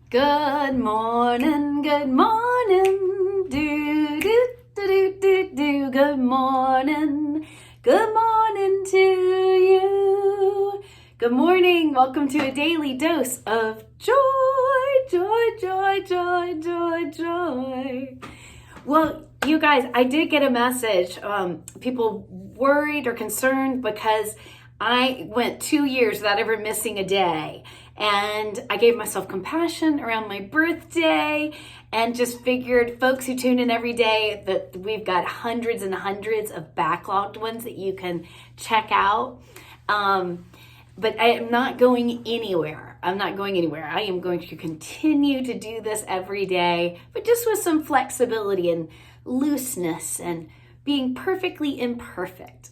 Good morning, good morning, do, do, do, do, do, do, good morning to you. Good morning, welcome to a daily dose of joy, joy, joy, joy, joy, joy. Well, you guys, I did get a message, people worried or concerned because I went 2 years without ever missing a day. And I gave myself compassion around my birthday and just figured folks who tune in every day that we've got hundreds and hundreds of backlogged ones that you can check out. But I am not going anywhere. I am going to continue to do this every day, but just with some flexibility and looseness and being perfectly imperfect.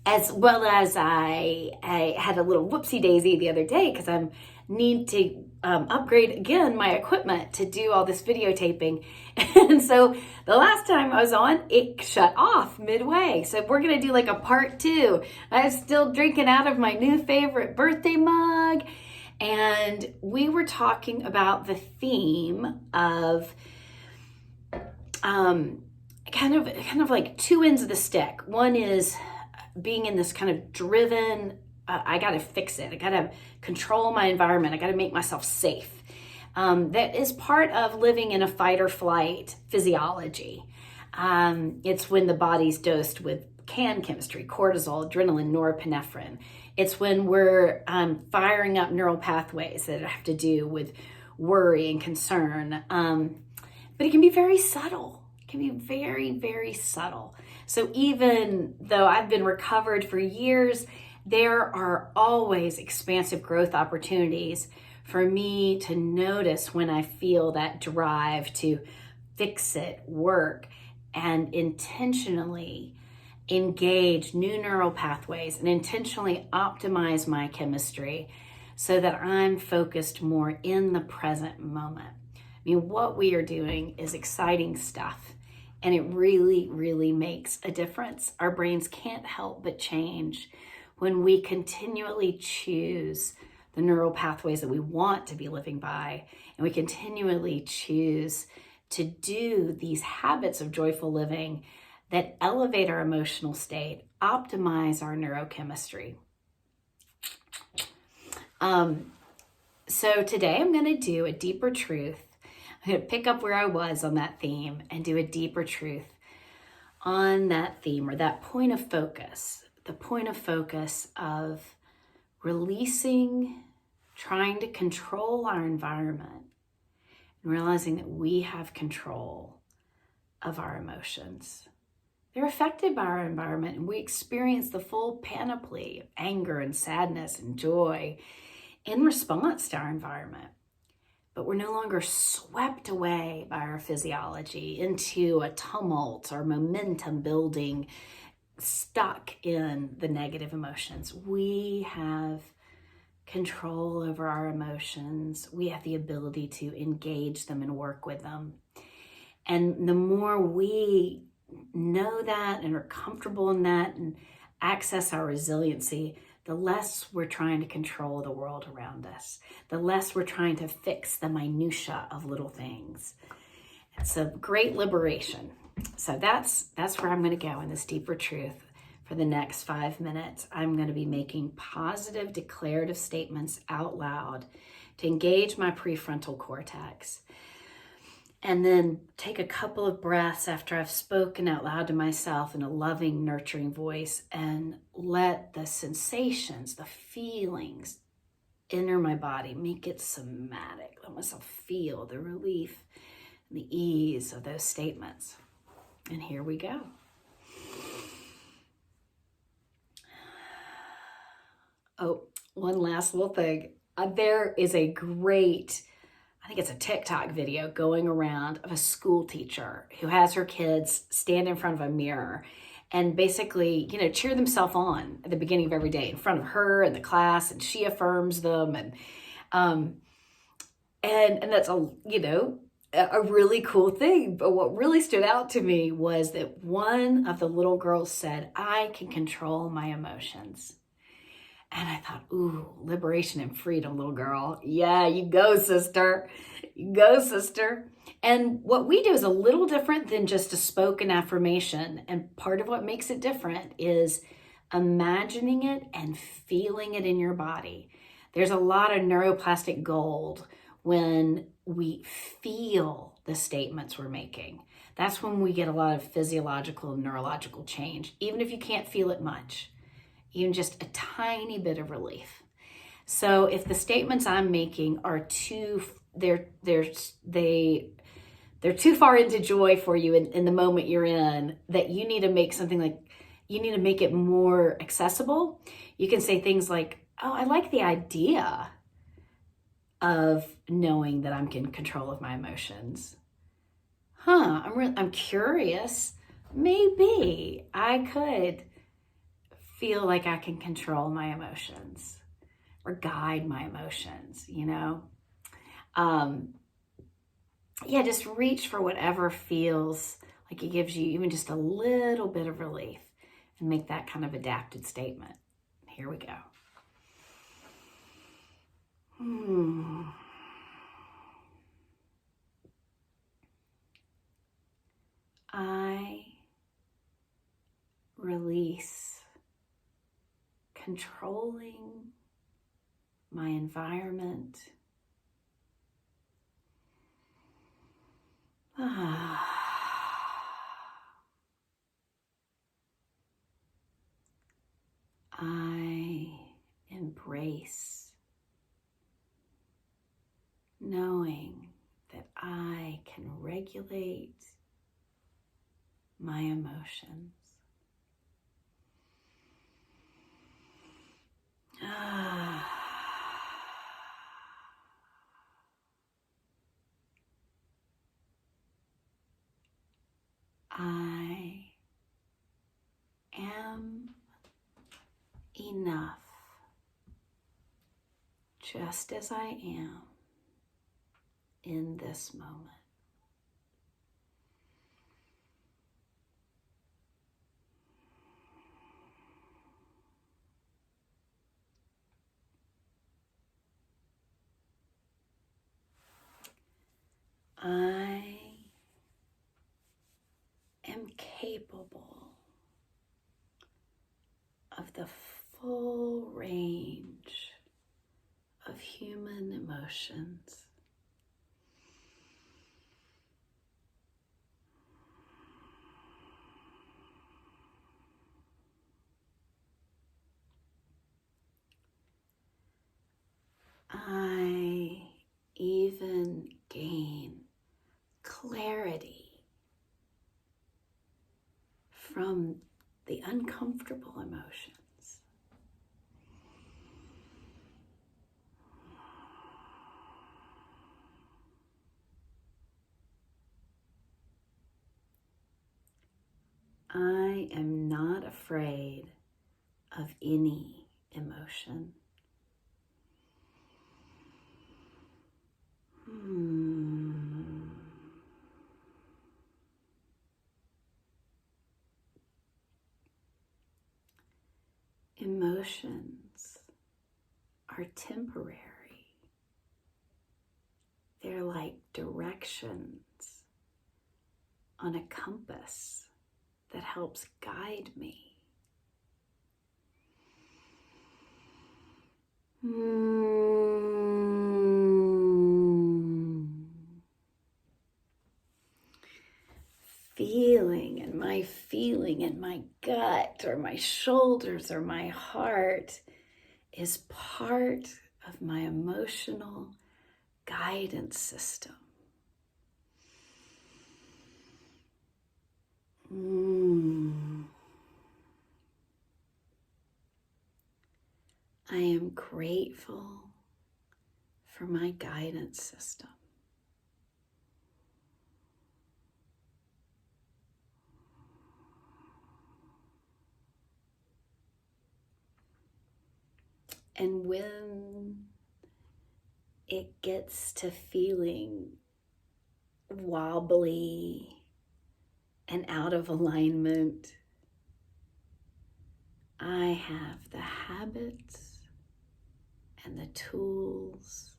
As well as I had a little whoopsie daisy the other day because I need to upgrade again my equipment to do all this videotaping. And so the last time I was on, it shut off midway. So we're going to do like a part 2. I'm still drinking out of my new favorite birthday mug. And we were talking about the theme of kind of like two ends of the stick. One is being in this kind of driven, I got to fix it. I got to control my environment. I got to make myself safe. That is part of living in a fight or flight physiology. It's when the body's dosed with CAN chemistry, cortisol, adrenaline, norepinephrine. It's when we're firing up neural pathways that have to do with worry and concern. But it can be very subtle. It can be very, very subtle. So even though I've been recovered for years, there are always expansive growth opportunities for me to notice when I feel that drive to fix it, work, and intentionally engage new neural pathways and intentionally optimize my chemistry so that I'm focused more in the present moment. I mean, what we are doing is exciting stuff. And it really, really makes a difference. Our brains can't help but change when we continually choose the neural pathways that we want to be living by. And we continually choose to do these habits of joyful living that elevate our emotional state, optimize our neurochemistry. So today I'm going to do a deeper truth. I'm going to pick up where I was on that theme and do a deeper truth on that theme or that point of focus, the point of focus of releasing, trying to control our environment and realizing that we have control of our emotions. They're affected by our environment and we experience the full panoply of anger and sadness and joy in response to our environment. But we're no longer swept away by our physiology into a tumult or momentum building, stuck in the negative emotions. We have control over our emotions. We have the ability to engage them and work with them. And the more we know that and are comfortable in that and access our resiliency, the less we're trying to control the world around us, the less we're trying to fix the minutia of little things. It's a great liberation. So that's where I'm going to go in this deeper truth for the next 5 minutes. I'm going to be making positive declarative statements out loud to engage my prefrontal cortex. And then take a couple of breaths after I've spoken out loud to myself in a loving, nurturing voice and let the sensations, the feelings enter my body, make it somatic. Let myself feel the relief and the ease of those statements. And here we go. Oh, one last little thing. There is a great, I think it's a TikTok video going around of a school teacher who has her kids stand in front of a mirror and basically, cheer themselves on at the beginning of every day in front of her and the class, and she affirms them. And that's a really cool thing. But what really stood out to me was that one of the little girls said, "I can control my emotions." And I thought, ooh, liberation and freedom, little girl. Yeah, you go, sister. You go, sister. And what we do is a little different than just a spoken affirmation. And part of what makes it different is imagining it and feeling it in your body. There's a lot of neuroplastic gold when we feel the statements we're making. That's when we get a lot of physiological and neurological change, even if you can't feel it much, even just a tiny bit of relief. So if the statements I'm making are they're too far into joy for you in the moment you're in, that you need to make something like, you need to make it more accessible. You can say things like, oh, I like the idea of knowing that I'm in control of my emotions. I'm curious. Maybe I could feel like I can control my emotions or guide my emotions, just reach for whatever feels like it gives you even just a little bit of relief and make that kind of adapted statement. Here we go. I release controlling my environment. I embrace knowing that I can regulate my emotions. I am enough just as I am in this moment. I am capable of the full range of human emotions. I even gain clarity from the uncomfortable emotions. I am not afraid of any emotion. Emotions are temporary. They're like directions on a compass that helps guide me. Feeling in my gut or my shoulders or my heart is part of my emotional guidance system. I am grateful for my guidance system. And when it gets to feeling wobbly and out of alignment, I have the habits and the tools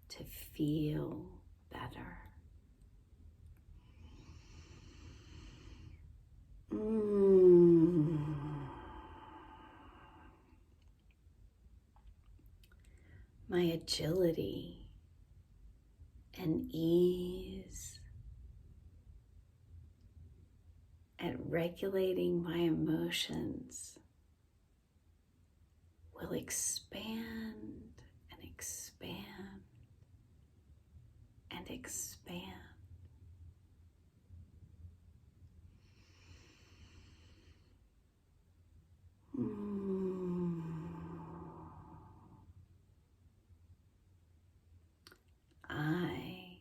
to feel better. My agility and ease at regulating my emotions will expand and expand and expand. I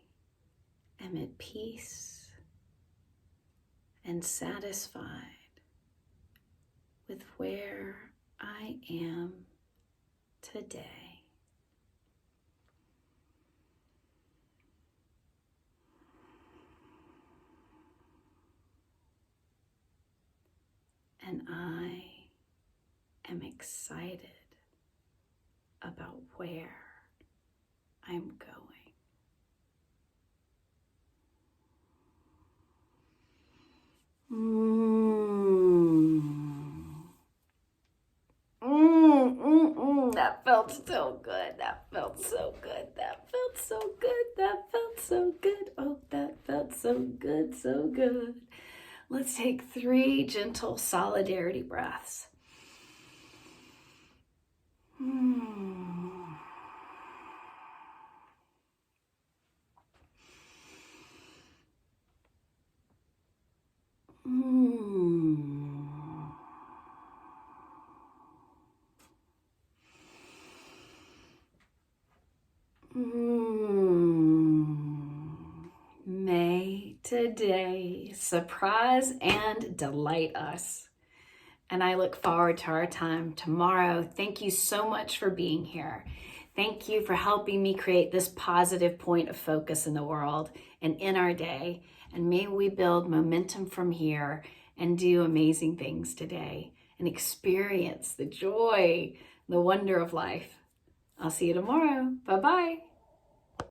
am at peace and satisfied with where I am today. And I am excited about where I'm going. That felt so good. That felt so good. That felt so good. That felt so good. Oh, that felt so good, so good. Let's take 3 gentle solidarity breaths. May today surprise and delight us. And I look forward to our time tomorrow. Thank you so much for being here. Thank you for helping me create this positive point of focus in the world and in our day. And may we build momentum from here and do amazing things today and experience the joy, the wonder of life. I'll see you tomorrow. Bye-bye.